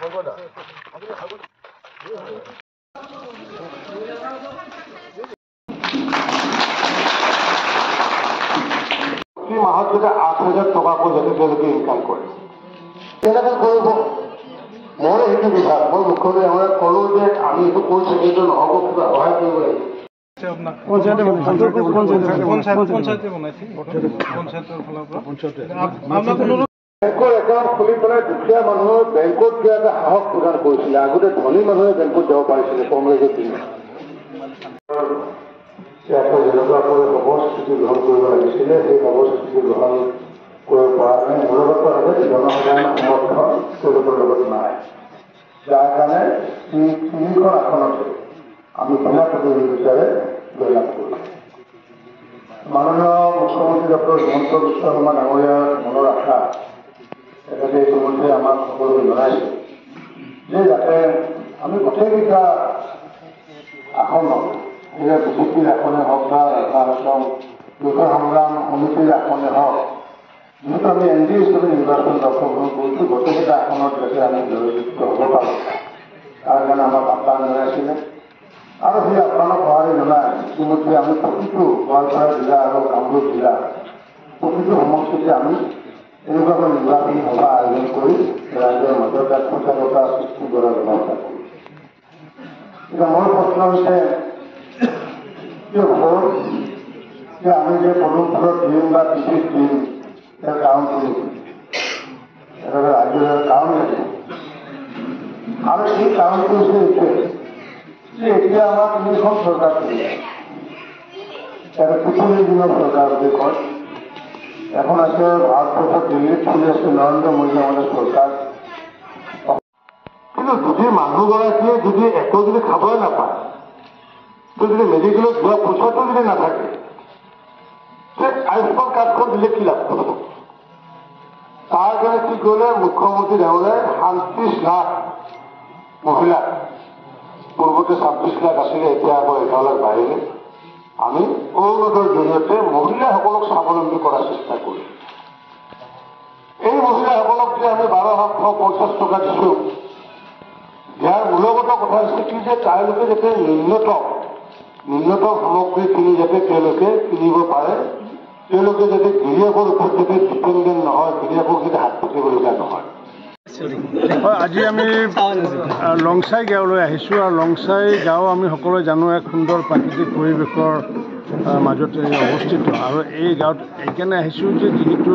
মাহত যদি 8,000 টকাকৈ যদি তেওঁলোকে ইনকাম কৰে তেনেকৈ কৰিব। মই সেইটো বিভাগ মই মুখ্যমন্ত্ৰী ডাঙৰীয়াক ক'লো যে আমি এইটো কৈছো কিন্তু নহ'ব, কিবা সহায় কৰিব লাগিব। বেংকৰ একাউণ্ট খুলি পেলাই দুখীয়া মানুহৰ বেংকত যোৱা এটা সাহস প্ৰদান কৰিছিলে। আগতে ধনী মানুহে বেংকত যাব পাৰিছিলে কংগ্ৰেছৰ দিনত। যেনেকুৱাকৈ ব্যৱস্থিতি গ্ৰহণ কৰিব লাগিছিলে সেই ব্যৱস্থিতি গ্ৰহণ কৰিব পৰা নাই। মূলগত ভাৱে জনসাধাৰণৰ সমৰ্থন তেওঁলোকৰ লগত নাই, যাৰ কাৰণে এই 3খন আসনতে আমি বিনা প্ৰতিযোগিতাৰে জয়লাভ কৰিছোঁ। মাননীয় মুখ্যমন্ত্ৰী ডক্টৰ হিমন্ত বিশ্ব শৰ্মা ডাঙৰীয়াৰ মনৰ আশা তেখেতে ইতিমধ্যে আমাক সকলোকে জনাইছে যে যাতে আমি গোটেইকেইটা আসনত বিজেপিৰ আসনে হওক বা ৰাভা আশ্ৰম লোক সংগ্ৰাম সমিতিৰ আসনে হওক, যিহেতু আমি এন ডি এ হিচাপে নিৰ্বাচনত অংশগ্ৰহণ কৰিছোঁ, গোটেইকেইটা আসনত যাতে আমি জয়যুক্ত হ'ব পাৰোঁ তাৰ কাৰণে আমাক আহ্বান জনাইছিলে। আৰু সেই আহ্বানক সঁহাৰি জনাই ইতিমধ্যে আমি প্ৰতিটো গোৱালপাৰা জিলা আৰু কামৰূপ জিলা প্ৰতিটো সমষ্টিতে আমি এনেকুৱাকৈ নিৰ্বাচনী সভা আয়োজন কৰি ৰাইজৰ মাজত এক সজাগতা সৃষ্টি কৰাৰ ব্যৱস্থা কৰিছোঁ। এতিয়া মোৰ প্ৰশ্ন হৈছে যে আমি যে পদুমপুৰত দিম বা কৃষিত দিম ইয়াৰ কাৰণ কৰিম ৰাজ্যৰ কাৰণ আছে। আৰু এই কাৰণটো হৈছে এইটোৱে যে এতিয়া আমাৰ 3খন চৰকাৰ চলিছে। এটা 45 দিনৰ চৰকাৰ বুলি কয়, এখন আছে ভাৰতবৰ্ষত দিল্লীত চলি আছে নৰেন্দ্ৰ মোদী আমাদেৰ চৰকাৰ। কিন্তু যদি মানুহগৰাকীয়ে যদি একো যদি খাবই নাপায়, যদি মেডিকেলত যোৱা পইচাটো যদি নাথাকে, আয়ুষ্মান কাৰ্ডখন দিলে কি লাভ কৰিব? তাৰ কাৰণে কি কৰিলে মুখ্যমন্ত্ৰী ডাঙৰীয়াই 37 লাখ মহিলা, পূৰ্বতে 26 লাখ আছিলে, এতিয়া আকৌ 11 লাখ বাঢ়িলে। আমি অৰুণোদয়ৰ জৰিয়তে মহিলাসকলক স্বাৱলম্বী কৰাৰ চেষ্টা কৰিছোঁ। এই মহিলাসকলক যে আমি 1250 টকা দিছোঁ, ইয়াৰ মূলগত কথা হৈছে কি যে তেওঁলোকে যাতে ন্যূনতম সামগ্ৰীখিনি যাতে তেওঁলোকে কিনিব পাৰে, তেওঁলোকে যাতে গিৰিয়েকৰ ওপৰত যাতে ডিপেণ্ডেণ্ট নহয়, গিৰিয়েকক যাতে হাত পাতিবলগীয়া নহয়। আজি আমি লংচাই গাঁৱলৈ আহিছোঁ আৰু লংচাই গাঁও আমি সকলোৱে জানো এক সুন্দৰ প্ৰাকৃতিক পৰিৱেশৰ মাজতে অৱস্থিত। আৰু এই গাঁৱত এইকাৰণে আহিছোঁ যে যিহেতু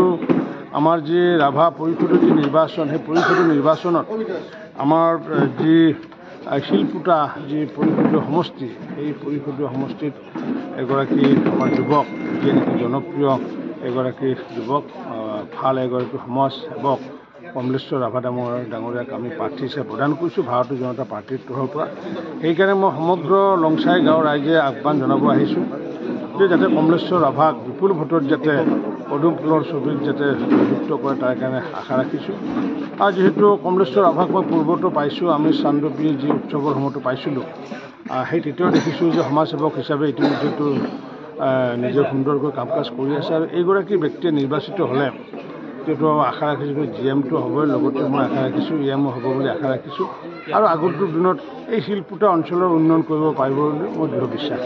আমাৰ যি ৰাভা পৰিষদৰ যি নিৰ্বাচন, সেই পৰিষদৰ নিৰ্বাচনত আমাৰ যি শিলপুটা যি পৰিষদীয় সমষ্টি, সেই পৰিষদীয় সমষ্টিত এগৰাকী আমাৰ যুৱক, যিয়ে নেকি জনপ্ৰিয় এগৰাকী যুৱক, ভাল এগৰাকী সমাজ সেৱক কমলেশ্বৰ ৰাভা ডাঙৰীয়াক আমি প্ৰাৰ্থী হিচাপে প্ৰদান কৰিছোঁ ভাৰতীয় জনতা পাৰ্টীৰ তৰফৰ পৰা। সেইকাৰণে মই সমগ্ৰ লংচাই গাঁৱৰ ৰাইজে আহ্বান জনাব আহিছোঁ যে যাতে কমলেশ্বৰ ৰাভাক বিপুল ভোটত যাতে পদুম ফুলৰ ছবিত যাতে যুক্ত কৰে, তাৰ কাৰণে আশা ৰাখিছোঁ। আৰু যিহেতু কমলেশ্বৰ ৰাভাক মই পূৰ্বতো পাইছোঁ, আমি চান্দপী যি উৎসৱৰ সময়তো পাইছিলোঁ, সেই তেতিয়াও দেখিছোঁ যে সমাজসেৱক হিচাপে ইতিমধ্যেতো নিজে সুন্দৰকৈ কাম কাজ কৰি আছে। আৰু এইগৰাকী ব্যক্তিয়ে নিৰ্বাচিত হ'লে সেইটো আশা ৰাখিছোঁ যে GMটো হ'বই, লগতে মই আশা ৰাখিছোঁ EMO হ'ব বুলি আশা ৰাখিছোঁ। আৰু আগন্তুক দিনত এই শিলপুটা অঞ্চলৰ উন্নয়ন কৰিব পাৰিব বুলি মই দৃঢ় বিশ্বাস।